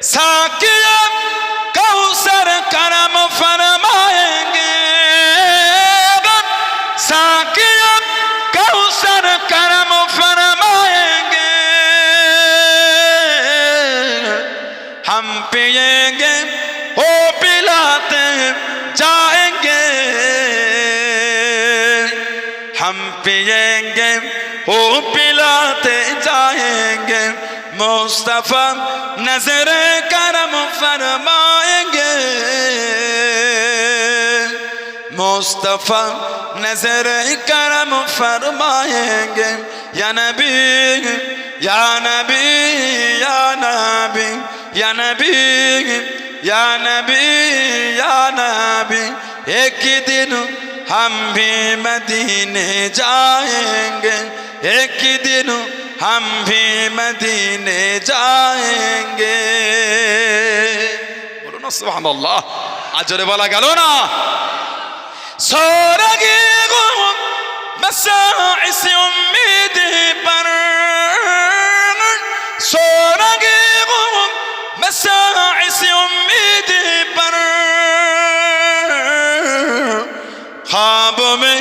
साकिया कौसर करम फरमाएंगे, साकिया कौसर करम फरमाएंगे, हम पिएंगे वो पिलाते जाएंगे, हम पिएंगे वो पिलाते जाएंगे, मुस्तफा नजर करम फरमाएंगे, मुस्तफा नजर करम फरमाएंगे। या नबी या नबी या नबी या नबी या नबी या नबी, एक दिन हम भी मदीने जाएंगे, एक दिन हम भी मदीने जाएंगे। बोलो ना सुभान अल्लाह, आज जोरे बोला गেল না। सोरगे गो मसाइस उम्मीद पर, सोरगे गो मसाइस उम्मीद पर, ख्वाब में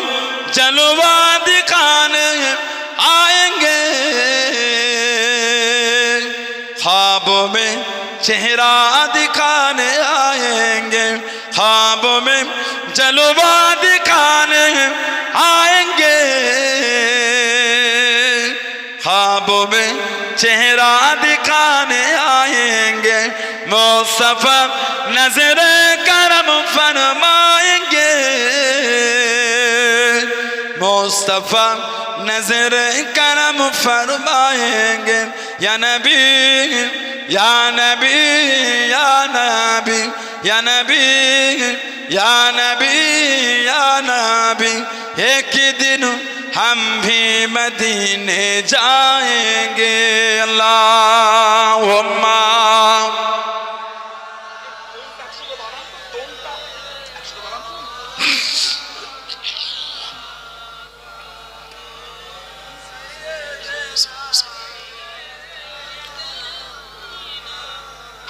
जलवा दिखाने आएंगे, ख्वाब में चेहरा दिखाने आएंगे, ख्वाब में जलवा दिखाने आएंगे, ख्वाब में चेहरा दिखाने आएंगे, मुस्तफा नजर करम फरमाएंगे, मुस्तफा नजर करम फरमाएंगे। या नबी या नबी या नबी या नबी या नबी या नबी, एक दिन हम भी मदीने जाएंगे। अल्लाहुम्मा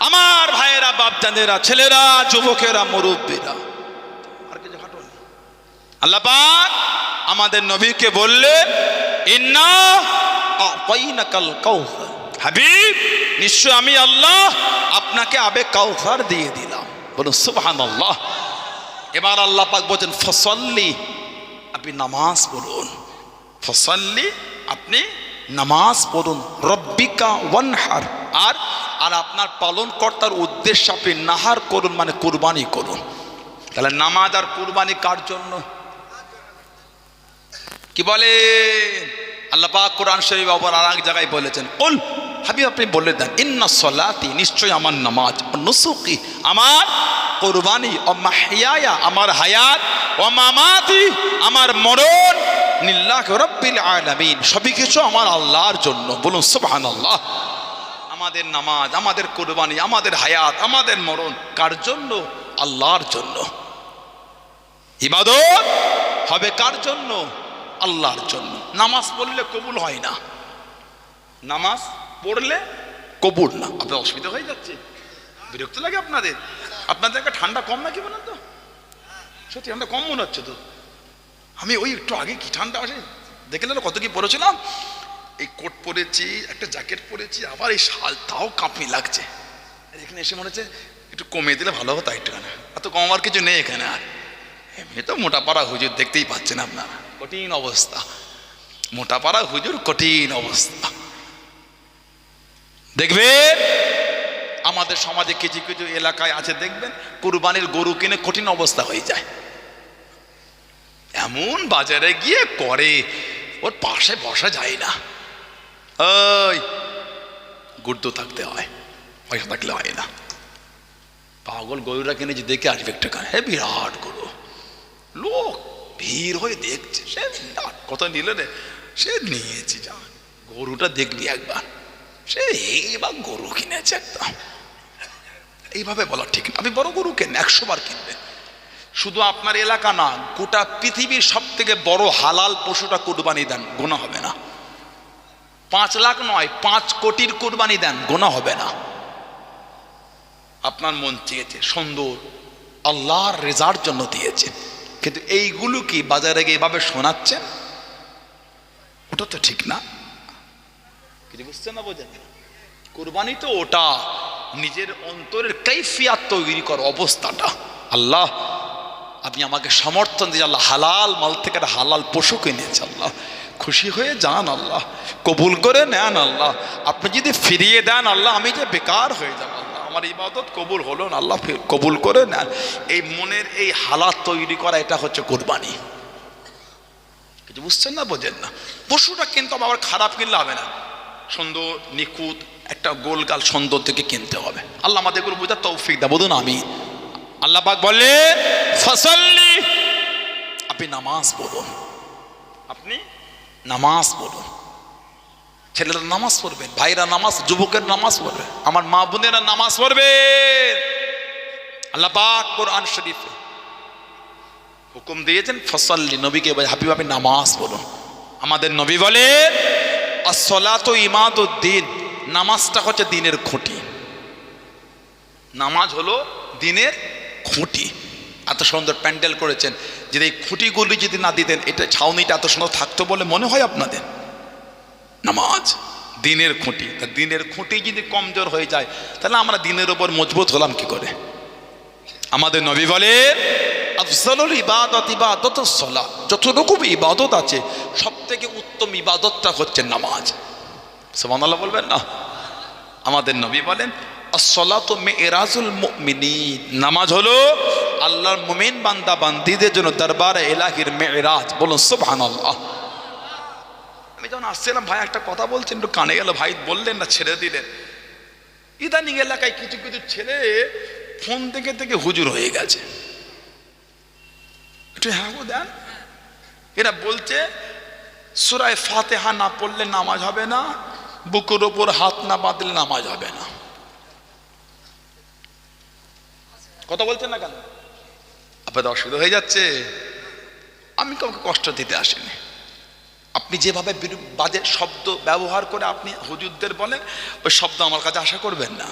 আমার ভাইয়েরা, বাপজানেরা, ছেলেরা, যুবকেরা, মুরব্বীরা, আর কিছু হাঁটুন। আল্লাহ পাক আমাদের নবীকে বললেন, ইন্না আতাইনাকাল কাউসার, হাবিব নিশ্চয় আমি আল্লাহ আপনাকে আবে কাউসার দিয়ে দিলাম। বলুন সুবহানাল্লাহ। এবার আল্লাহ পাক বলেন ফসল্লি, আপনি নামাজ পড়ুন, ফসল্লি আপনি নামাজ পড়ুন, রব্বিকা ওয়ানহার, আর আর আপনার পালন কর্তার উদ্দেশ্যে আপনি নাহার করুন, মানে কুরবানি করুন। তাহলে নামাজ আর কুরবানি কার জন্য? কি বলে আল্লাহ পাক কোরআন শরীফ আবার আর এক জায়গায় বলেছেন, কুল হাবিব আপনি বলে দেন, ইন্না সলাতি নিশ্চয় আমার নামাজ, নুসুকি আমার কুরবানি, ও মাহইয়ায়া আমার হায়াত, ও মামাতি আমার মরণ, লিল্লাহি রাব্বিল আলামিন সবই কিছু আমার আল্লাহর জন্য। বলুন সুবহানাল্লাহ। আমাদের নামাজ, আমাদের কুরবানি, আমাদের হায়াত, আমাদের মরণ কার জন্য? আল্লাহর জন্য। ইবাদত হবে কার জন্য? আল্লাহর জন্য। নামাজ পড়লে কবুল হয় না, নামাজ পড়লে কবুল না। আপনার অসুবিধা হয়ে যাচ্ছে, বিরক্ত লাগে আপনাদের? আপনাদের একটা ঠান্ডা কম নাকি বলেন তো? সত্যি ঠান্ডা কম মনে হচ্ছে তো। আমি ওই একটু আগে কি ঠান্ডা আসে দেখলেন কত কি পরেছিলাম, এই কোট পরেছি, একটা জ্যাকেট পরেছি, আবার এই শাল, তাও কাঁপি লাগছে। এখানে এসে মনে হচ্ছে একটু কমিয়ে দিলে ভালো হতো একটুখানে, এত কমার কিছু নেই এখানে। আর এমনি তো মোটা পাড়া হুজুর দেখতেই পাচ্ছেন আপনারা, কঠিন অবস্থা, মোটা পাড়া হুজুর কঠিন অবস্থা। দেখবেন আমাদের সমাজে কিছু কিছু এলাকায় আছে, দেখবেন কুরবানির গরু কিনে কঠিন অবস্থা হয়ে যায়, এমন বাজারে গিয়ে করে ওর পাশে বসা যায় না। ওই গুর্দ থাকতে হয়, পয়সা থাকলে হয় না। পাগল গরুরা কিনে যে দেখে আসবে একটা কানে, হ্যাঁ বিরাট গরু, লোক ভিড় হয়ে দেখছে, সে কত নিল রে, সে নিয়েছি, যা গরুটা দেখবি একবার, সে এইবার গরু কিনেছে একদম। এইভাবে বলা ঠিক না। আপনি বড় গরু কেন 100 বার কিনবেন। শুধু আপনার এলাকা না, গোটা পৃথিবীর সব থেকে বড় হালাল পশুটা কুরবানি দেন, গোনা হবে না। 5 লাখ নয়, 5 কোটির কুরবানি দেন, গোনা হবে না। আপনার মন চেয়েছে সুন্দর, আল্লাহর রেজার জন্য দিয়েছে, কিন্তু এইগুলো কি বাজারে গিয়ে এভাবে শোনাচ্ছেন? ওটা তো ঠিক না। কিছু বুঝছেন না, বোঝেন না? কুরবানি তো ওটা নিজের অন্তরের কাইফিয়াত তৈরি করার অবস্থাটা। আল্লাহ আপনি আমাকে সমর্থন দিয়ে আল্লাহ হালাল মাল থেকে একটা হালাল পশু কিনেছে, আল্লাহ খুশি হয়ে যান, আল্লাহ কবুল করে নেন। আল্লাহ আপনি যদি ফিরিয়ে দেন, আল্লাহ আমি যে বেকার হয়ে যাব, আল্লাহ আমার ইবাদত কবুল হলো না, আল্লাহ কবুল করে নেন। এই মনের এই হালাত তৈরি করা, এটা হচ্ছে কুরবানি। কিছু বুঝছেন না, বোঝেন না? পশুটা কিন্তু আবার খারাপ কিনলে হবে না, সুন্দর নিখুঁত একটা গোলগাল সুন্দর থেকে কিনতে হবে। আল্লাহ আমাদের এগুলো বোঝার তৌফিক দাও, বলুন আমি। আল্লাহ পাক বলে ফাসাল্লি, আপনি নামাজ পড়ুন, আপনি নামাজ পড়ুন। ছেলেরা নামাজ পড়বেন, ভাইরা নামাজ, যুবকের নামাজ পড়বে, আমার মা বোনেরা নামাজ পড়বে। আল্লাহ পাক কোরআন শরীফে হুকুম দিয়েছেন ফাসাল্লি, নবীকে হাবিব আপনি নামাজ পড়ুন। আমাদের নবী বলে আসসালাতু ইমাদুদ্দিন, নামাজটা হচ্ছে দিনের খুঁটি। নামাজ হলো দিনের খুঁটি। এত সুন্দর প্যান্ডেল করেছেন, যদি এই খুঁটিগুলি যদি না দিতেন, এটা ছাউনিটা এত সুন্দর থাকতো বলে মনে হয় আপনাদের? নামাজ দিনের খুঁটি, তা দিনের খুঁটি যদি কমজোর হয়ে যায়, তাহলে আমরা দিনের ওপর মজবুত হলাম কি করে? আমাদের নবী বলে আফজালুল ইবাদত ইবাদতুস সালাত, যত রকম ইবাদত আছে সব থেকে উত্তম ইবাদতটা হচ্ছে নামাজ। সুবহানাল্লাহ বলবেন না? আমাদের নবী বলেন আসসালাতু মিরাজুল মুমিনিন, নামাজ হলো আল্লাহর মুমিন বান্দা বান্দীদের জন্য দরবারে ইলাহির মিরাজ। বলুন সুবহানাল্লাহ। আমি যখন আসছিলাম, ভাই একটা কথা বলছেন, একটু কানে গেল, ভাই বললেন না, ছেড়ে দিলেন। ইদানিং এলাকায় কিছু কিছু ছেলে ফোন থেকে থেকে হুজুর হয়ে গেছে। একটু হ্যাঁ গো দেন। এরা বলছে সূরা ফাতিহা না পড়লে নামাজ হবে না, বুকের ওপর হাত না বাঁধলে নামাজ হবে না। কথা বলছেন না কেন? আপনাদের অসুবিধা হয়ে যাচ্ছে? আমি কাউকে কষ্ট দিতে আসিনি। আপনি যেভাবে বাজে শব্দ ব্যবহার করে আপনি হুজুরদের বলেন, ওই শব্দ আমার কাছে আশা করবেন না।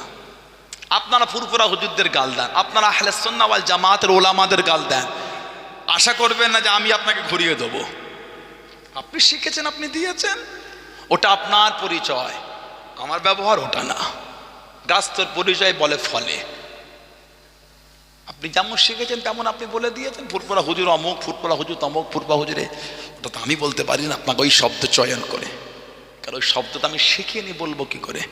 আপনারা ফুরফুরা হুজুরদের গাল দেন, আপনারা আহলে সুন্নাহ ওয়াল জামাতের ওলামাদের গাল দেন, আশা করবেন না যে আমি আপনাকে ঘুরিয়ে দেবো। আপনি শিখেছেন, আপনি দিয়েছেন, ওটা আপনার পরিচয়, আমার ব্যবহার ওটা না। গাছতর পরিচয় বলে ফলে। আপনি যেমন শিখেছেন তেমন আপনি বলে দিয়েছেন, ফুরফুরা হুজুর অমুক, ফুরফুরা হুজুর তমুক, ফুরফুরা হুজুরে, ওটা তো আমি বলতে পারি না আপনাকে ওই শব্দ চয়ন করে, কারণ ওই শব্দ তো আমি শিখিনি, বলবো কি করে?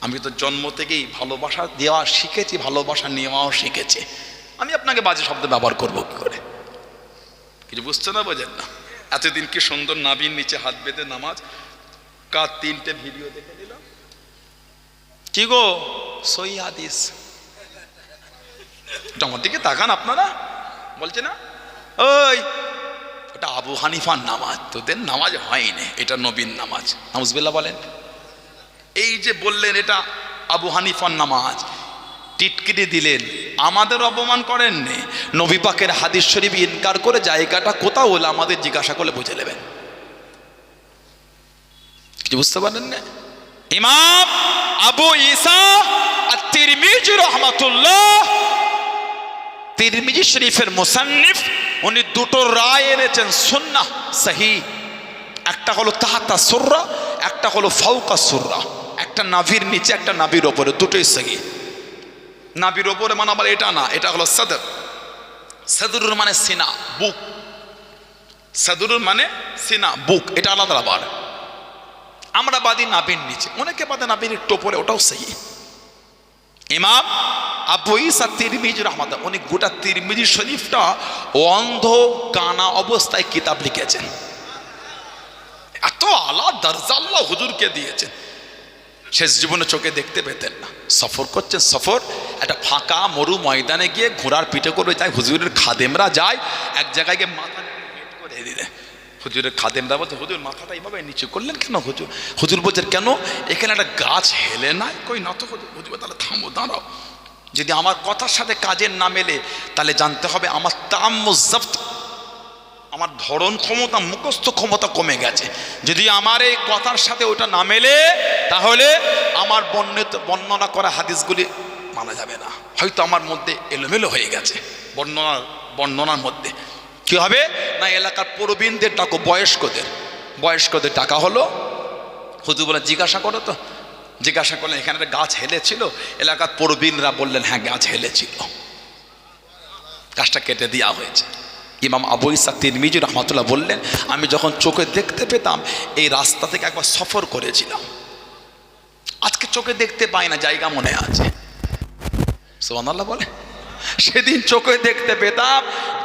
আমি তো জন্ম থেকেই ভালোবাসা দেওয়া শিখেছি, ভালোবাসা নেওয়াও শিখেছি, আমি আপনাকে বাজে শব্দ ব্যবহার করবো কি করে? কিছু বুঝতে না, বোঝেন না? এতদিন কি সুন্দর নাভির নিচে হাত বেঁধে নামাজ, কার 3টে ভিডিও দেখে দিলাম। কি গো, সহি হাদিস, আমার দিকে তাকান আপনারা, বলছে না ওই ওটা আবু হানিফার নামাজ, তোদের নামাজ হয়নি, এটা নবীর নামাজ। নাউজুবিল্লাহ বলেন। এই যে বললেন এটা আবু হানিফার নামাজ, টিটকিরি দিলেন, আমাদের অপমান করেননি। নবী পাকের হাদিস শরীফ ইনকার করে জায়গাটা কোথাও হলে আমাদের জিজ্ঞাসা করলে বুঝে নেবেন। কিছু বুঝতে পারেন না? ইমাম আবু ঈসা আত-তিরমিজি রাহমাতুল্লাহ, তিরমিজি শরীফের মুসান্নিফ, উনি দুটো রায় এনেছেন সুন্নাহ সহিহ। একটা হলো তাহাতা সুররা, একটা হলো ফাওকা সুররা, একটা নাভির নিচে একটা নাভির ওপরে, দুটোই সহিহ। নাভির ওপরে মানে আবার এটা না, এটা হলো সাদর। সাদরুর মানে সিনা, বুক। সাদরুর মানে সিনা, বুক, এটা আলাদা আবার। আমরা বাদি নাভির নিচে, অনেকে বাদে নাভির একটু ওপরে, ওটাও সহিহ। ইমাম আবু ঈসা তিরমিজি রাহমাতুল্লাহ, উনি গোটা তিরমিজি শরীফটা অন্ধ কানা অবস্থায় কিতাব লিখেছেন। এত আলা দরজা আল্লাহ হুজুরকে দিয়েছেন, শেষ জীবনে চোখে দেখতে পেতেন না। সফর করছেন, সফর একটা ফাঁকা মরু ময়দানে গিয়ে ঘোড়ার পিঠে করে যায়, হুজুরের খাদেমরা যায়, এক জায়গায় গিয়ে মাথা হেঁট করে দিলেন। হুজুরের খাদেমরা বলছে, হুজুর মাথাটা এইভাবে নিচু করলেন কেন? হুজুর হুজুর বলছেন কেন, এখানে একটা গাছ হেলে নাই? কই না তো হুজুর। হুজুর তাহলে থামো, দাঁড়াও, যদি আমার কথার সাথে কাজের না মেলে তাহলে জানতে হবে আমার তাম্মুজ্জাফত, আমার ধরন ক্ষমতা, মুখস্থ ক্ষমতা কমে গেছে। যদি আমার এই কথার সাথে ওটা না মেলে, তাহলে আমার বর্ণনা করা হাদিসগুলি মানা যাবে না, হয়তো আমার মধ্যে এলোমেলো হয়ে গেছে বর্ণনার মধ্যে। কি হবে না, এলাকার প্রবীণদের ডাকো, বয়স্কদের ডাকা হলো। হুজুর বলে জিজ্ঞাসা করো তো, জিজ্ঞাসা করলেন এখানে একটা গাছ হেলেছিল, এলাকার প্রবীণরা বললেন হ্যাঁ গাছ হেলেছিল, গাছটা কেটে দেওয়া হয়েছে। ইমাম আবু ইসা তিরমিজি রহমাতুল্লাহ বললেন আমি যখন চোখে দেখতে পেতাম এই রাস্তা থেকে একবার সফর করেছিলাম, আজকে চোখে দেখতে পাই না, জায়গা মনে আছে। সুবহানাল্লাহ বলে, সেদিন চোখে দেখতে পেতাম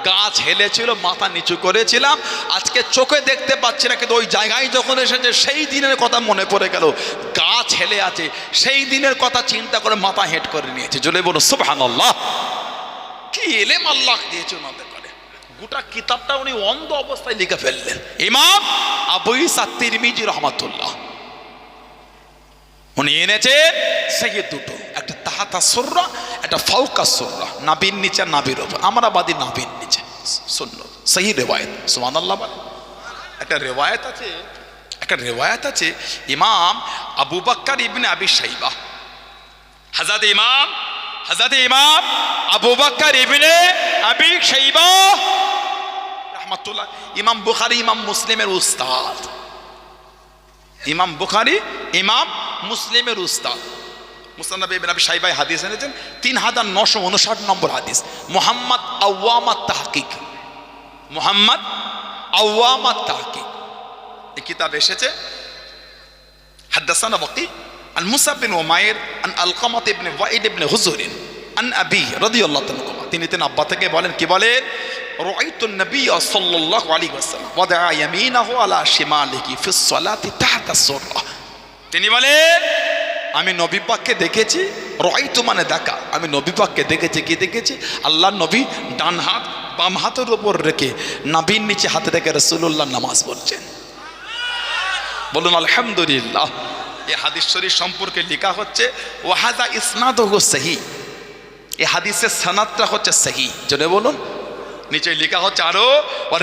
গাছ হেলেছিল, মাথা নিচু করেছিলাম, আজকে চোখে দেখতে পাচ্ছি না, কিন্তু ওই জায়গায় যখন এসেছে সেই দিনের কথা মনে পড়ে গেল, গাছ হেলে আছে, সেই দিনের কথা চিন্তা করে মাথা হেঁট করে নিয়েছে। জোরে বলো সুবহানাল্লাহ। কি এলেম আল্লাহ দিয়েছে ওনাদের করে, গোটা কিতাবটা উনি অন্ধ অবস্থায় লিখে ফেললেন। ইমাম আবু ইসা তিরমিজি রহমাতুল্লাহ উনি এনেছেন সেই দুটো, একটা তাহাতা সুররা, একটা ফাওকা সুররা, নাবির নিচে নাবির উপর, আমরা বাদী নাবির নিচে। শুনল সহি রেওয়ায়েত, সুবহানাল্লাহ বলে। একটা রেওয়ায়েত আছে ইমাম আবু বকর ইবনে আবি শাইবা, হযরত ইমাম আবু বকর ইবনে আবি শাইবা রাহমাতুল্লাহ, ইমাম বুখারী ইমাম মুসলিমের উস্তাদ, ইমাম বুখারী ইমাম মুসলিমের উস্তাদ। মুসনাদ ইবনে আবি শাইবা হাদিস এনেছেন 3959 নম্বর হাদিস। মুহাম্মদ আওয়ামাত তাহকিক এই কিতাব এসেছে। হাদাসানা ওয়াকি আন মুসা বিন উমাইর আন আলকামাত ইবনে ওয়াইদ ইবনে হুজুর আন আবি রাদিয়াল্লাহু তাআলা, তিনি আব্বা থেকে বলেন, কি বলেন, রাআইতু নবী সাল্লাল্লাহু আলাইহি ওয়াসাল্লাম ওয়াদা ইয়ামিনাহু আলা শিমালিহি ফিস সালাতি তাহতা সুররা। তিনি বলেন আমি নবী পাককে দেখেছি, রাআইতু মানে দেখা, আমি নবী পাককে দেখেছি। কি দেখেছি? আল্লাহর নবী ডান হাত বাম হাতের উপর রেখে নাভির নিচে হাত রেখে রাসূলুল্লাহ নামাজ পড়ছেন। বলুন আলহামদুলিল্লাহ। এই হাদিস শরীফ সম্পর্কে লেখা হচ্ছে ওয়াহাদা ইসনাদুহু সহিহ, এই হাদিসের সনদটা হচ্ছে সহিহ। জোরে বলুন। নিচে লেখা হচ্ছে আরো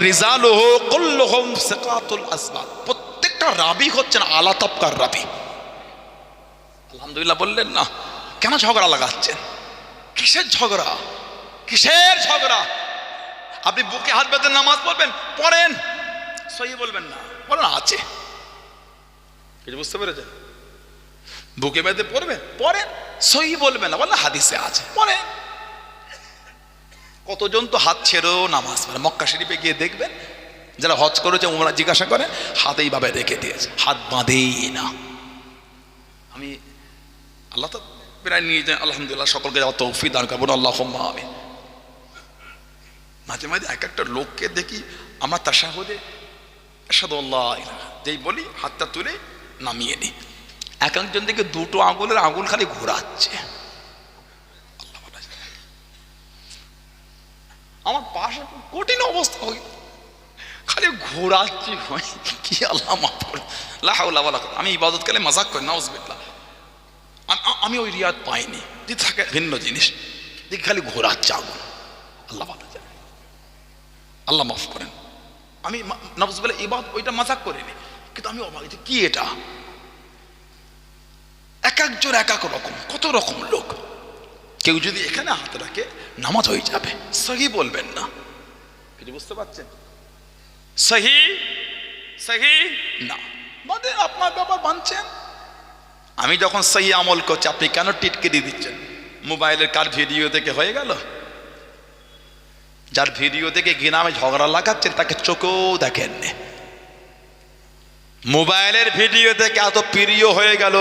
রিজালুহু কুল্লুহুম সিকাতুল আসবাত, প্রত্যেকটা রাবি হচ্ছেন আলা তাবকার রাবি। আলহামদুলিল্লাহ বললেন না, কেন ঝগড়া লাগাচ্ছেন? কিসের ঝগড়া? আপনি বুকে হাত বেঁধে নামাজ পড়বেন, পড়েন, সহিহ বলবেন না, বলেন আছে, কিছু বুঝতে পেরেছেন? বুকে বেঁধে পড়বেন, পড়েন, সহিহ বলবেন না, বলেন হাদিসে আছে, পড়েন। কতজন তো হাত ছেড়েও নামাজ পড়ে। মক্কা শরীফে গিয়ে দেখবেন যারা হজ করেছে ওমরা জিজ্ঞাসা করে, হাত এইভাবে রেখে দিয়েছে, হাত বাঁধেই না। আমি আল্লাহ তো প্রায় নিয়ে যাই, আলহামদুলিল্লাহ সকলকে যাওয়া তৌফিক দান করবো, আল্লাহুম্মা আমিন। মাঝে মাঝে এক একটা লোককে দেখি আমার তাশাহুদে আশহাদু আল্লাহ ইলাহা যেই বলি হাতটা তুলে নামিয়ে নি, এক একজন থেকে দুটো আঙুলের আঙুল খালি ঘোরাচ্ছে। আমার পাশে কঠিন অবস্থা হয়, খালি ঘোরাচ্ছি, কি আল্লাহ মাফ করে, লা হাওলা ওয়ালা কুওয়াতা। আমি ইবাদতকালে মাযাক করি, নাউযুবিল্লাহ, আমি ওই রিয়াদ পাইনি, যে থাকে ভিন্ন জিনিস, দেখি খালি ঘোরাচ্ছে আগুন। আল্লাহ ভালো জানে, আল্লাহ মাফ করেন। আমি নাউযুবিল্লাহ ইবাদত ওইটা মাযাক করিনি, কিন্তু আমি অবাক যে কি এটা, এক একজন এক এক রকম, কত রকম লোক। কেউ যদি এখানে হাত রাখে নামাজ হয়ে যাবে, সহিহ বলবেন না, কিছু বুঝতে পারছেন? সহিহ না, মানে আপনার ব্যাপার মানছেন। আমি যখন সহিহ আমল করছি, আপনি কেন টিটকিরি দিচ্ছেন? মোবাইলের কার ভিডিও থেকে হয়ে গেল? যার ভিডিও থেকে গিনামে ঝগড়া লাগাচ্ছেন তাকে চোখেও দেখেননি, মোবাইলের ভিডিও থেকে এত প্রিয় হয়ে গেল,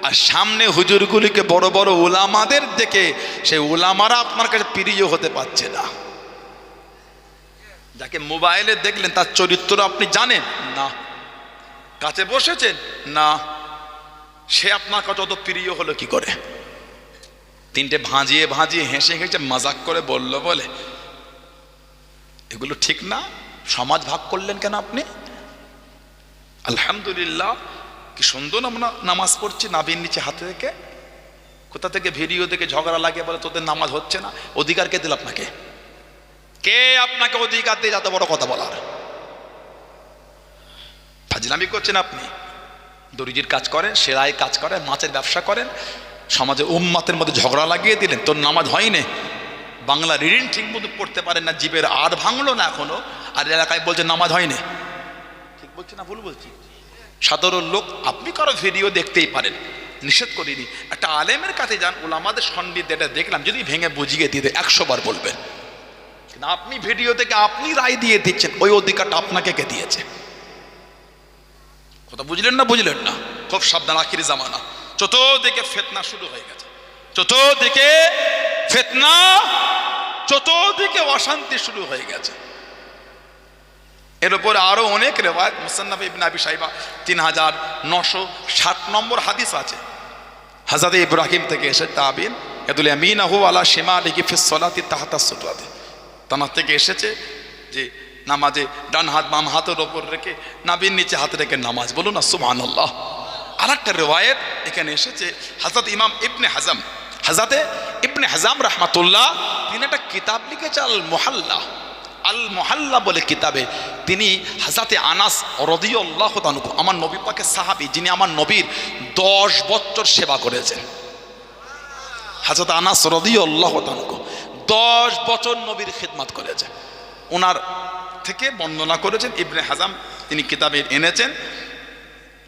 আর সামনে হুজুরগুলিকে বড় বড় উলামাদের দেখে সেই উলামারা আপনার কাছে প্রিয় হতে পারছে না। যাকে মোবাইলে দেখলেন তার চরিত্র আপনি জানেন না, কাছে বসেছেন না, সে আপনার কাছে অত প্রিয় হলো কি করে? তিনটে ভাঁজিয়ে হেসে মাজাক করে বলল বলে, এগুলো ঠিক না। সমাজ ভাগ করলেন কেন আপনি? আলহামদুলিল্লাহ, কি সুন্দর আমরা নামাজ পড়ছি নাভির নিচে হাতে রেখে। কোথা থেকে ভিডিও দেখে ঝগড়া লাগে বলে তোদের নামাজ হচ্ছে না? অধিকার কে দিল আপনাকে? কে আপনাকে অধিকার দিয়ে যত বড় কথা বলার? ফাজলামি করছেন আপনি। দর্জির কাজ করেন, সেলাই কাজ করেন, মাছের ব্যবসা করেন, সমাজে উম্মাতের মধ্যে ঝগড়া লাগিয়ে দিলেন, তোর নামাজ হয়নি, বাংলা রিডিং ঠিক মতো পড়তে পারেন না, জীবের আর ভাঙলো না এখনো, আর এলাকায় বলছে নামাজ হয়নি। ঠিক বলছে না ভুল বলছি? সাধারণ লোক, আপনি কারো ভিডিও দেখতেই পারেন, নিষেধ করিনি। একটা আলেমের কাছে যান, ওলামাদের সন্নিধ্যে এটা দেখলাম, যদি ভেঙে বুঝিয়ে দিতে 100 বার বলবেন। কিন্তু আপনি ভিডিও থেকে আপনি রায় দিয়ে দিচ্ছেন, ওই অধিকারটা আপনাকে কে দিয়েছে? কথা বুঝলেন না? বুঝলেন না? খুব সাবধান, আখিরি জামানা, চতুর্দিকে ফিতনা শুরু হয়ে গেছে, চতুর্দিকে ফিতনা, চতুর্দিকে অশান্তি শুরু হয়ে গেছে। এর উপরে আরো অনেক রিওয়ায়াত, মুসান্নাফ ইবনে আবি শাইবা 3960 নম্বর হাদিস আছে, হযরত ইব্রাহিম থেকে এসে তাবিন ইয়াদুল ইয়ামিনাহু আলা শিমালিহি ফিস সালাতি তাহতা সুতরাতে, তানার থেকে এসেছে যে নামাজে ডান হাত বাম হাতের ওপর রেখে নাভির নিচে হাত রেখে নামাজ, বলুন না সুবহানাল্লাহ। আরেকটা রিওয়ায়াত এখানে এসেছে, হযরত ইমাম ইবনে হাজম, হযরত ইবনে হাজম রাহমাতুল্লাহ, তিনি একটা কিতাব লিখেছে আল মুহাল্লা, আল মুহাল্লা বলে কিতাবে তিনি হযরত আনাস রাদিয়াল্লাহু তাআলা, আমার নবী পাকের সাহাবী, যিনি আমার নবীর 10 বছর সেবা করেছেন, হযরত আনাস রাদিয়াল্লাহু তাআলা 10 বছর নবীর খিদমত করেছেন, ওনার থেকে বর্ণনা করেছেন ইবনে হাজম, তিনি কিতাবে এনেছেন।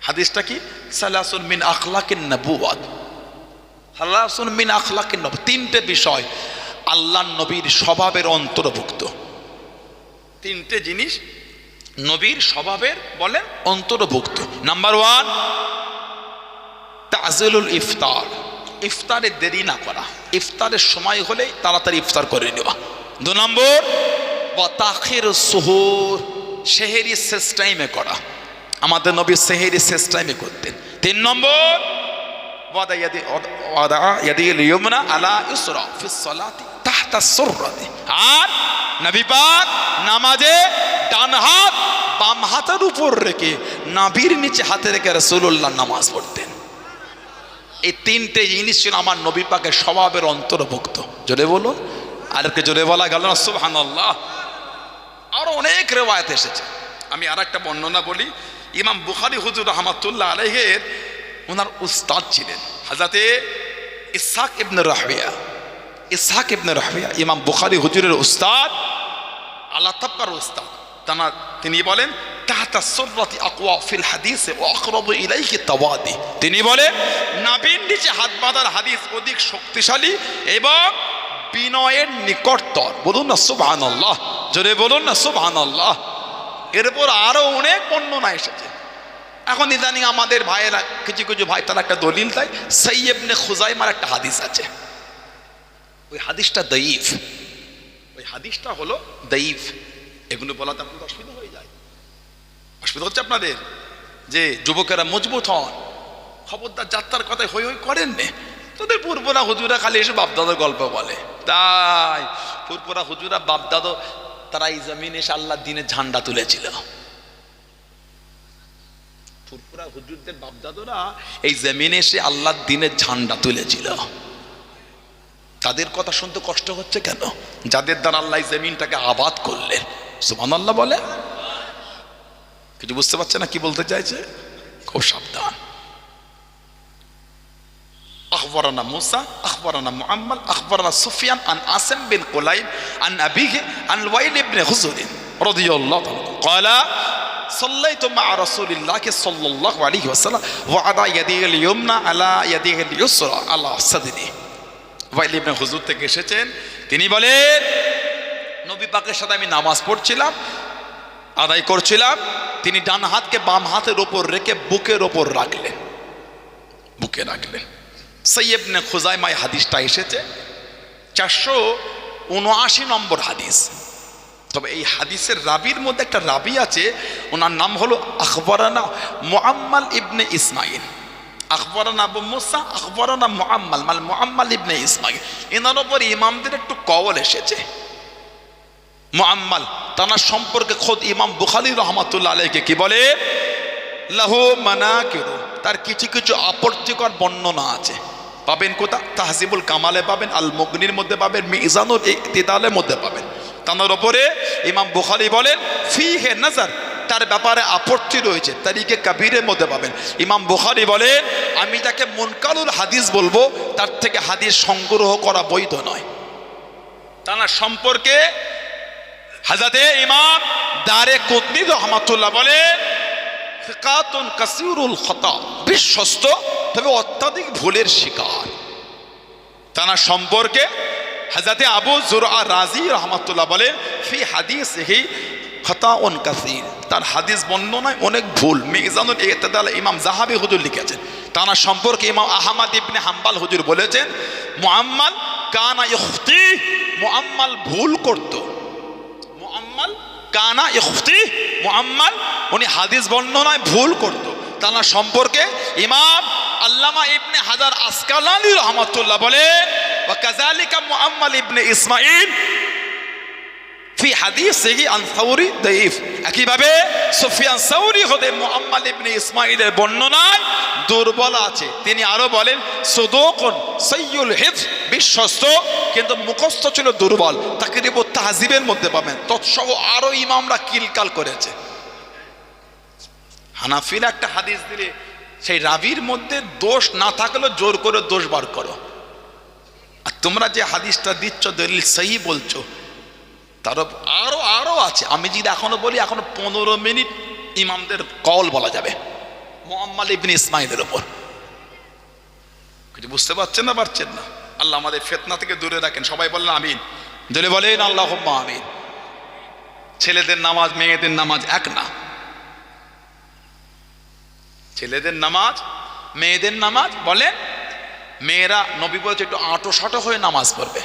হাদিসটা কি? সালাসুন মিন আখলাকিন নবুওয়াত, সালাসুন মিন আখলাকিন নবুওয়াত, 3টে বিষয় আল্লাহর নবীর স্বভাবের অন্তর্ভুক্ত, 3টে জিনিস নবীর স্বভাবের বলেন অন্তর্ভুক্ত। নাম্বার 1 তাজিলুল ইফতার, ইফতারে দেরি না করা, ইফতারের সময় হলেই তাড়াতাড়ি ইফতার করে নেওয়া। 2 নম্বর ওয়া তাখিরুস সুহুর, সেহরি শেষ টাইমে করা, আমাদের নবী সেহরি শেষ টাইমে করতেন। 3 নম্বর ওয়াদা ইয়াদিল ইয়ুমনা আলা ইসরা ফিস সালাতি তাহতা সুররাতি, আর নবী পাক নামাজে ডান হাত বাম হাতের উপর রেখে নাভির নিচে হাতে রেখে রাসূলুল্লাহ নামাজ পড়তেন। এই 3টে জিনিস ছিল আমার নবী পাকের স্বভাবের অন্তর্ভুক্ত। জোরে বলুন, আর কে জোরে বলা গেল না সুবহানাল্লাহ। আরো অনেক রিওয়ায়াত এসেছে, আমি আরেকটা বর্ণনা বলি। ইমাম বুখারী হুজুর রাহমাতুল্লাহ আলাইহির ওনার উস্তাদ ছিলেন হযরতে ইসহাক ইবনে রাহবিয়া, ইসহাক ইবনে রাহবিয়া ইমাম বুখারী হুজুরের উস্তাদ, আলা তাবকার উস্তাদ। তিনি বলেন তাহতা সুররাতি আকওয়া ফিল হাদিস ওয়া আকরাবু ইলাইহি তাওয়াদি, তিনি বলেন নাভির নিচে হাত বাঁধার হাদিস অধিক শক্তিশালী এবং বিনয়ের নিকটতর, বলুন না সুবহানাল্লাহ, জোরে বলুন না সুবহানাল্লাহ। এরপর আরো অনেক বর্ণনা এসেছে। এখন ইদানিং আমাদের ভাইয়েরা, কিছু কিছু ভাই তারা একটা দলিল দেয়, সহিহ ইবনে খুজাইমার একটা হাদিস আছে, ওই হাদিসটা দাঈফ, ওই হাদিসটা হলো দাঈফ। এগুলো বলাতে আপনাদের অসুবিধা হয়ে যায়, অসুবিধা হচ্ছে আপনাদের, যে যুবকেরা মজবুত হন, খবরদার যাত্রার কথায় হই হই করেন না। তোদের পূর্বরা হুজুরা খালি এসে বাপদাদার গল্প বলে, তাই পূর্বরা হুজুরা বাপদাদা তারা এই জমিনে এসে আল্লাহর দ্বীনের ঝান্ডা তুলেছিল। পূর্বরা হুজুরদের বাপদাদারা এই জমিনে এসে আল্লাহর দ্বীনের ঝান্ডা তুলেছিল। তাদের কথা শুনতে কষ্ট হচ্ছে কেন? যাদের দ্বারা আল্লাহ জমিনটাকে আবাদ করলেন। সুবহানাল্লাহ বলে, কিছু বুঝতে পারছে না কি বলতে চাইছে? খুব সাবধান। أخبرنا موسى أخبرنا معمر أخبرنا سفيان عن عاصم بن قليب عن أبيه عن وائل بن حجر رضي الله عنه قال صليت مع رسول الله صلى الله عليه وسلم وعلى يده اليمنى على يده اليسرى على صدره। ওয়াইল ইবনে হুজুর থেকে এসেছেন, তিনি বলেন নবী পাকের সাথে আমি নামাজ পড়ছিলাম, আদায় করছিলাম, তিনি ডান হাতকে বাম হাতের ওপর রেখে বুকের ওপর রাখলেন, বুকে রাখলেন। সহিহ ইবনে খুজাইমায় হাদিসটা এসেছে 479 নম্বর হাদিস। তবে এই হাদিসের রাবির মধ্যে একটা রাবি আছে, ওনার নাম হলো আখবরানা মুআম্মাল ইবনে ইসমাইল, আখবরানা আবু মুসা আখবরানা মুআম্মাল, মানে মুআম্মাল ইবনে ইসমাইল। এনার উপর ইমামদের একটু কওল এসেছে। মুআম্মাল তার সম্পর্কে খোদ ইমাম বুখারী রাহমাতুল্লাহ আলাইহি কি বলে, লাহু মানাকিরু, তার কিছু কিছু আপত্তিকর বর্ণনা আছে, পাবেন কোথা? তাহজিবুল কামালে পাবেন, আল মুগনির মধ্যে পাবেন, মিজানুল ইকতিদালের মধ্যে পাবেন। তার উপরে ইমাম বুখারী বলেন ফিহে নাজার, তার ব্যাপারে আপত্তি রয়েছে, তারিকে কাবিরের মধ্যে পাবেন। ইমাম বুখারী বলেন, আমি যাকে মুনকারুল হাদিস বলবো তার থেকে হাদিস সংগ্রহ করা বৈধ নয়। তার সম্পর্কে হযরতে ইমাম দারেকুতনি রাহমাতুল্লাহ বলেন, ফিকাতুন কাসীরুল খাতা, বিশ্বস্ত তবে অত্যাধিক ভুলের শিকার। তার সম্পর্কে হযরতে আবু যুরআ রাজি রাহমাতুল্লাহ বলেন, ফি হাদিসিহি খাতাউন কাসীর, তার হাদিস বর্ণনায় অনেক ভুল। মিজানুল ইতিদাল ইমাম যাহাবী হুজুর লিখেছেন। তার সম্পর্কে ইমাম আহমদ ইবনে হাম্বল হুজুর বলেছেন, মুআম্মাল কানা ইখতি, মুআম্মাল ভুল করত। মুআম্মাল কানা ইখতি, মুআম্মাল উনি হাদিস বর্ণনায় ভুল করত। তার সম্পর্কে ইমাম আল্লামা ইবনে হাজার আসকালানী রাহমাতুল্লাহ বলে, ওয়া কাযালিকা মুআম্মাল ইবনে ইসমাঈল ফি হাদিসিহি আন সাউরি দাঈফ, একইভাবে সুফিয়ান সাউরি হতে মুআম্মাল ইবনে ইসমাঈলের বর্ণনায় দুর্বল আছে। তিনি আরো বলেন, সুদুকুন সাইয়ুল হিফজ, বিশ্বস্ত কিন্তু মুখস্থ ছিল দুর্বল। তাকরিবুত তাহজিবের মধ্যে পাবেন। তৎসহ আরো ইমামরা কিলকাল করেছে। হানাফিরা একটা হাদিস দিলে সেই রাবির মধ্যে দোষ না থাকলেও জোর করে দোষ বার করো, আর তোমরা যে হাদিসটা দিচ্ছ দলিল সহি বলছো, তার আরো আছে। আমি যদি এখনো বলি, এখনো 15 মিনিট ইমামদের কওল বলা যাবে মুআম্মাল ইবনে ইসমাঈলের উপর। কিছু বুঝতে পারছেন না? পারছেন না? আল্লাহ আমাদের ফিতনা থেকে দূরে রাখেন। সবাই বলেন আমিন। জোরে বলেন আল্লাহুম্মা আমিন। ছেলেদের নামাজ মেয়েদের নামাজ এক না। ছেলেদের নামাজ মেয়েদের নামাজ বলেন, মেয়েরা নবী বলেছে একটু আঁটো সাঁটো হয়ে নামাজ পড়বে,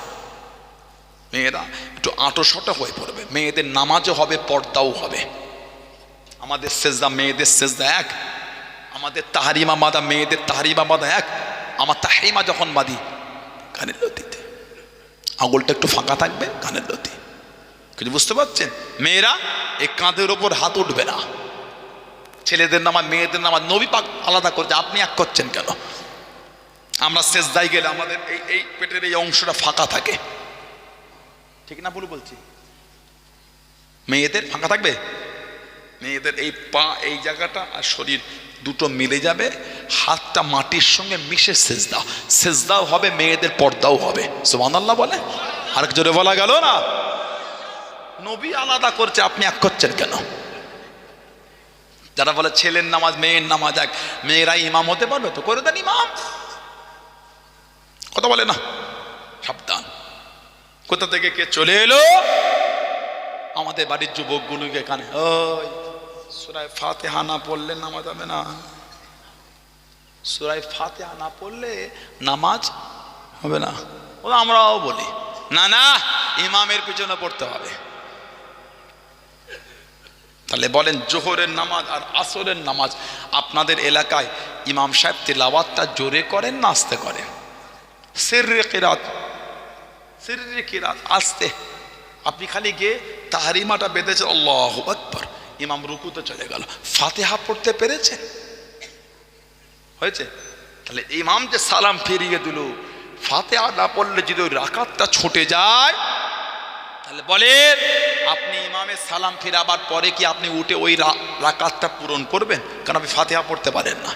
মেয়েরা একটু আঁটো সাঁটো হয়ে পড়বে। মেয়েদের নামাজও হবে, পর্দাও হবে। আমাদের সেজদা মেয়েদের সেজদা এক, আমাদের তাহরিমা বাঁধা মেয়েদের তাহরিমা বাঁধা এক। আমার তাহরিমা যখন বাঁধি কানের লতিতে আঙুলটা একটু ফাঁকা থাকবে, কানের লতি। কিছু বুঝতে পারছেন? মেয়েরা এই কাঁধের ওপর হাত উঠবে না। ছেলেদের নামাজ মেয়েদের নামাজ নবী পাক আলাদা করছে, আপনি এক করছেন কেন? আমরা সেজদায় গেলে আমাদের এই পেটের এই অংশটা ফাঁকা থাকে, ঠিক না? ভুল বলছি? মেয়েদের ফাঁকা থাকবে, মেয়েদের এই পা এই জায়গাটা আর শরীর দুটো মিলে যাবে, হাতটা মাটির সঙ্গে মিশে সেজদা, সেজদাও হবে মেয়েদের, পর্দাও হবে। সুবহানাল্লাহ বলে আর জোরে বলা গেল না? নবী আলাদা করছে, আপনি এক করছেন কেন? যারা বলে ছেলের নামাজ মেয়ের নামাজ এক, মেয়েরা ইমাম হতে পারবে তো করে দেন ইমাম। কথা বলে না? সাবধান। কোথা থেকে কে চলে এলো আমাদের বাড়ির যুবকগুলোকে কানে, ওই সূরা ফাতিহা না পড়লে নামাজ হবে না, সূরা ফাতিহা না পড়লে নামাজ হবে না। ও আমরাও বলি না না, ইমামের পিছনে পড়তে হবে। তাহলে বলেন জোহরের নামাজ আর আসরের নামাজ আপনাদের এলাকায় ইমাম সাহেব তিলাওয়াতটা জোরে করেন না আস্তে করেন? সিররে কিরাত, সিররে কিরাত আস্তে। আপনি খালি গিয়ে তাহরিমাটা বেঁধেছেন, আল্লাহু আকবার, ইমাম রুকুতে চলে গেল, ফাতিহা পড়তে পেরেছে? হয়েছে? তাহলে ইমাম যে সালাম ফিরিয়ে দিল, ফাতিহা না পড়লে যদি ওই রাকাতটা ছুটে যায়, তাহলে বলেন আপনি ইমামের সালাম ফিরাবার পরে কি আপনি উঠে ওই রাকাতটা পূরণ করবেন? কারণ আপনি ফাতিহা পড়তে পারেন না।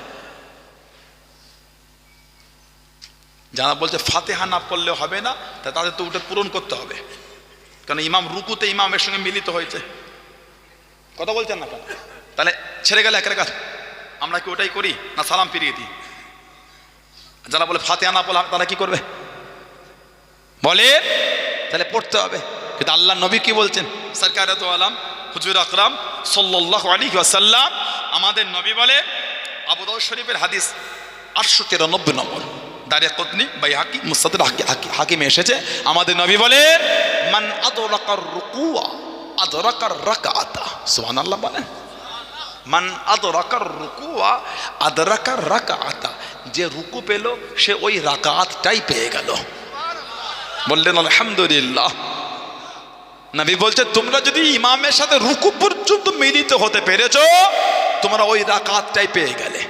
যারা বলছে ফাতিহা না পড়লে হবে না, তা তাদের তো উঠে পূরণ করতে হবে, কারণ ইমাম রুকুতে ইমামের সঙ্গে মিলিত হয়েছে। কথা বলছেন না কেন? তাহলে ছেড়ে গেলে এক রাকাত, আমরা কি ওটাই করি না সালাম ফিরিয়ে দিই? যারা বলে ফাতিহা না পড়লে তারা কি করবে? বলে তাহলে পড়তে হবে। কিন্তু আল্লাহ নবী কি বলছেন? সরকারে তো আলম হুজুর আকরাম সাল্লাল্লাহু আলাইহি ওয়াসাল্লাম, আমাদের নবী বলে, আবু দাউদ শরীফের হাদিস 893 নম্বর, দারিকুতনি বাইহাকি মুসনাদ হাকিমে এসেছে, আমাদের নবী বলে, মান আদরাকার রুকুআ আদরাকার রাকাআতা। সুবহানাল্লাহ বলেন, মান আদরাকার রুকুআ আদরাকার রাকাআতা, যে রুকু পেল সে ওই রাকাতটাই পেয়ে গেল। বললেন আলহামদুলিল্লাহ। নবী বলছে, তোমরা যদি ইমামের সাথে রুকু পর্যন্ত মিলিত হতে পেরেছো, তোমরা ওই রাকাতটাই পেয়ে গেলে।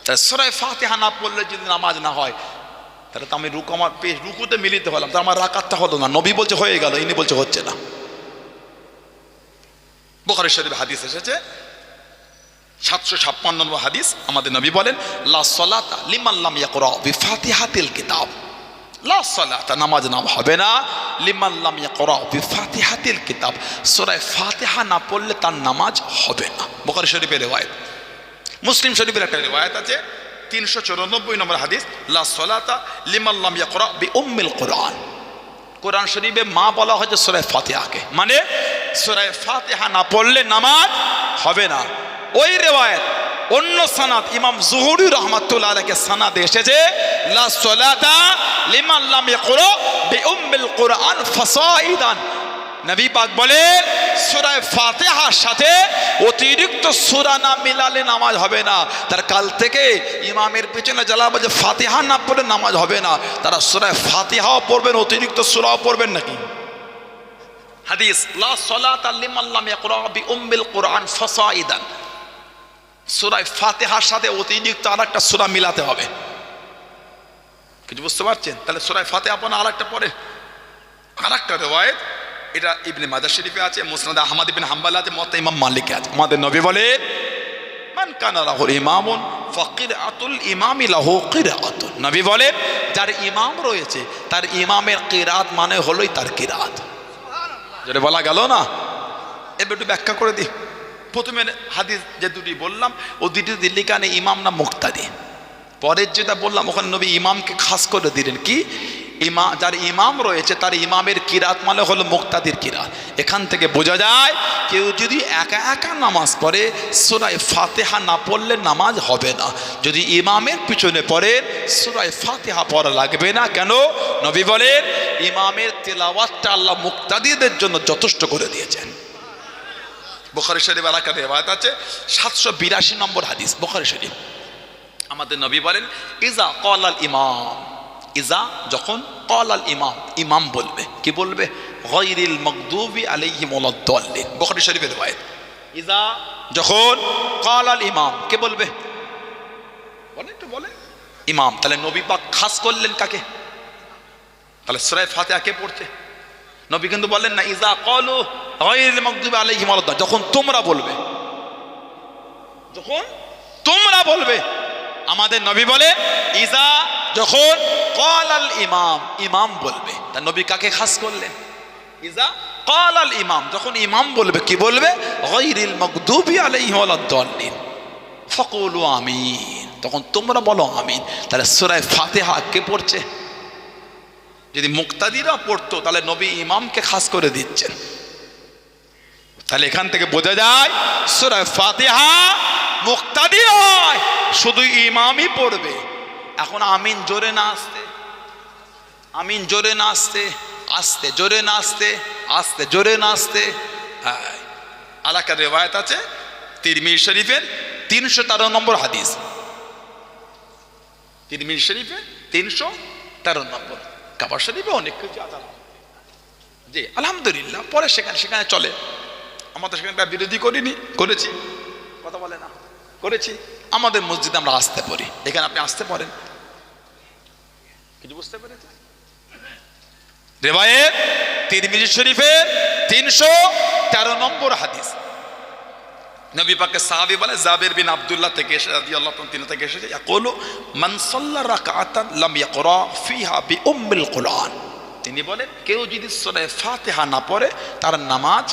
তাই সূরা ফাতিহা না পড়লে যদি নামাজ না হয়, তাহলে তো আমি রুকুতে মিলিত হলাম, তো আমার রাকাতটা হলো না। নবী বলছে হয়ে গেল, ইনি বলছে হচ্ছে না। বুখারী শরীফে হাদিস এসেছে 756 নম্বর হাদিস, আমাদের নবী বলেন লা সালাতা লিমান লাম ইয়াকরা বিফাতিহাতিল কিতাব। লা সালাতা, নামাজ নাম হবে না, লিমান লাম ইয়াকরা বিফাতিহাতিল কিতাব, সূরা ফাতিহা না পড়লে তার নামাজ হবে না। বুখারী শরীফের রিওয়ায়াত। মুসলিম শরীফের একটা রিওয়ায়াত আছে 394 নম্বর হাদিস, লা সালাতা লিমান লাম ইয়াকরা বিউম্মিল কুরআন। কোরআন শরীফে মা বলা হয়েছে সূরা ফাতিহাকে, মানে সূরা ফাতিহা না পড়লে নামাজ হবে না। ওই রিওয়ায়াত অন্য সানাদ ইমাম যুহরি রাহমাতুল্লাহ আলাইহি সানাদে এসেছে লা সালাতা লিমান লাম ইয়াকরা বিউম্মিল কুরআন ফাসাইদান। নবী পাক বলেন সূরা ফাতিহার সাথে অতিরিক্ত সূরা না মিলালে নামাজ হবে না। তার কাল থেকে ইমামের পিছনে যারা বলে ফাতিহা না পড়লে নামাজ হবে না, তারা সূরা ফাতিহাও পড়বেন, অতিরিক্ত সূরাও পড়বেন নাকি। হাদিস লা সালাতা লিমান লাম ইয়াকরা বিউম্মিল কুরআন ফাসাইদান, সূরা ফাতিহার সাথে অতিরিক্ত আরেকটা সূরা মিলাতে হবে। কিছু বুঝতে পারছেন? তাহলে সূরা ফাতিহা পড়া আরেকটা পড়ে। আরেকটা রিওয়ায়াত, এটা ইবনে মাজাহ শরীফে আছে, মুসনাদ আহমদ ইবনে হাম্বল আছে, মুওয়াত্তা ইমাম মালিকে আছে। আমাদের নবী বলেন মান কানা লাহু ইমামুন ফাকিরাতুল ইমামি লাহু কিরাআতুন। নবী বলেন যার ইমাম রয়েছে তার ইমামের কিরাত মানে হলোই তার কিরাত। যেটা বলা গেল না, এবার একটু ব্যাখ্যা করে দিই। প্রথমে হাদিস যে দুটি বললাম ও দুটি দিল্লিকানে ইমাম না মুক্তাদি। পরের যেটা বললাম ওখানে নবী ইমামকে খাস করে দিলেন কি, যার ইমাম রয়েছে তার ইমামের কিরাত মানে হলো মুক্তাদির কিরাত। এখান থেকে বোঝা যায় কেউ যদি একা একা নামাজ পড়ে সূরা ফাতিহা না পড়লে নামাজ হবে না। যদি ইমামের পিছনে পড়ে সূরা ফাতিহা পড়া লাগবে না। কেন? নবী বলেন ইমামের তেলাওয়াতটা আল্লাহ মুক্তাদিদের জন্য যথেষ্ট করে দিয়েছেন। বুখারী শরীফ আলাকা রিওয়ায়াত আছে 782 নম্বর হাদিস, বুখারী শরীফ। আমাদের নবী বলেন ইজা ক্বালাল ইমাম, ইজা যখন ক্বালাল ইমাম, ইমাম বলবে কি বলবে, গায়রিল মাগদুবি আলাইহিম ওয়ালাদ-দাল্লিন। বুখারী শরীফের রিওয়ায়াত। ইজা যখন ক্বালাল ইমাম, কে বলবে? বলেন তো, বলেন ইমাম। তাহলে নবী পাক খাস করলেন কাকে? তাহলে সূরা ফাতিহা কে পড়ছে? নবী কিন্তু বলেন না ইজা ক্বালু গায়রিল মাগদুবি আলাইহিম ওয়ালাদ-দাল্লিন, যখন তোমরা বলবে, যখন তোমরা বলবে। আমাদের নবী বলে ইজা যখন ক্বালাল ইমাম, ইমাম বলবে। তা নবী কাকে খাস করলেন? ইজা ক্বালাল ইমাম, যখন ইমাম বলবে কি বলবে, গায়রিল মাগদুবি আলাইহিম ওয়ালাদ-দাল্লিন ফাকুলু আমিন, তখন তোমরা বলো আমিন। তাহলে সূরা ফাতিহা কে পড়ছে? যদি মুক্তাদিরা পড়তো তাহলে নবী ইমামকে খাস করে দিচ্ছেন। তাহলে এখান থেকে বোঝা যায় সূরা ফাতিহা মুক্তাদি হয়, শুধু ইমামই পড়বে। এখন আমিন জোরে না আসতে, আমিন জোরে না আসতে, আস্তে জোরে না আসতে, আস্তে জোরে না আসতে। আলাকার রিওয়ায়াত আছে তিরমিজি শরীফের 313 নম্বর হাদিস, তিরমিজি শরীফে 313 নম্বর। কাবা শরীফে অনেক কিছু আছে জি আলহামদুলিল্লাহ, পরে সেখানে চলে। আমাদের সেখানটা বিরোধী করিনি, করেছি, কথা বলে না, করেছি। আমাদের মসজিদে আমরা আসতে পারি, এখানে আপনি আসতে পারেন। কিছু বুঝতে পেরেছেন? রিওয়ায়াত তিরমিজি শরীফের 313 নম্বর হাদিস। নবী পাকের সাহাবী বলে জাবের বিন আব্দুল্লাহ থেকে এসে রাদিয়াল্লাহু তাআলা তিনি থেকে এসেছে ইয়াকুলু মান সাল্লা রাকাতান লাম ইয়াকরা ফিহা বিউম্মিল কুরআন। তিনি বলেন কেউ যদি সূরা ফাতিহা না পড়ে তার নামাজ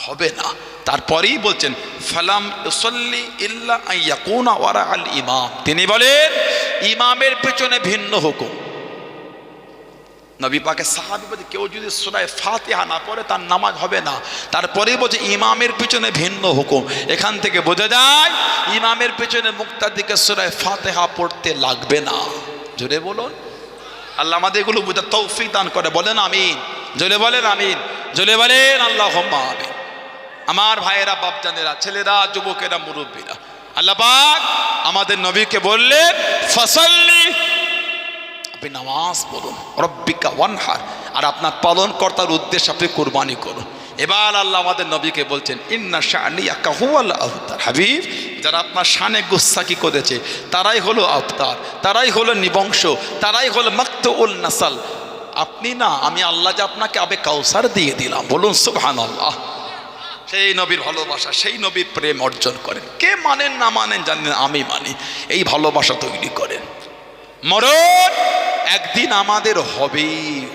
হবে না। তারপরেই বলছেন ফালাম ইউসাল্লি ইল্লা আন ইয়াকুনা ওয়ারা আল ইমাম। তিনি বলেন ইমামের পেছনে ভিন্ন হুকুম। নবী পাকের সাহাবী বলে কেউ যদি সূরা ফাতিহা না পড়ে তার নামাজ হবে না। তারপরেই বলছে ইমামের পিছনে ভিন্ন হুকুম। এখান থেকে বোঝা যায় ইমামের পিছনে মুক্তাদিকে সূরা ফাতিহা পড়তে লাগবে না। জোরে বলুন আল্লাহ আমাদের এগুলো বুঝার তৌফিক দান করে। বলেন আমিন, জোরে বলেন আমিন, জোরে বলেন আল্লাহুম্মা আমিন। আমার ভাইয়েরা, বাপজানেরা, ছেলেরা, যুবকেরা, মুরব্বীরা, আল্লাহ পাক আমাদের নবীকে বললেন ফাসাল্লি, আপনি নামাজ পড়ুন, রব্বিকা ওয়ানহার, আর আপনার পালন কর্তার উদ্দেশ্যে আপনি কুরবানি করুন। এবার আল্লাহ আমাদের নবীকে বলছেন ইন্না শানিয়াকা হুয়াল আবতার। হাবিব, যারা আপনার শানে গুস্তাখি করেছে তারাই হলো আবতার, তারাই হলো নিবংশ, তারাই হলো মাকতুউল নাসাল। আপনি না, আমি আল্লাহ যে আপনাকে আবে কাউসার দিয়ে দিলাম। বলুন সুবহানাল্লাহ। সেই নবীর ভালোবাসা, সেই নবীর প্রেম অর্জন করেন। কে মানেন না মানেন জানেন, আমি মানি। এই ভালোবাসা তৈরি করেন। মরণ একদিন আমাদের হবেই।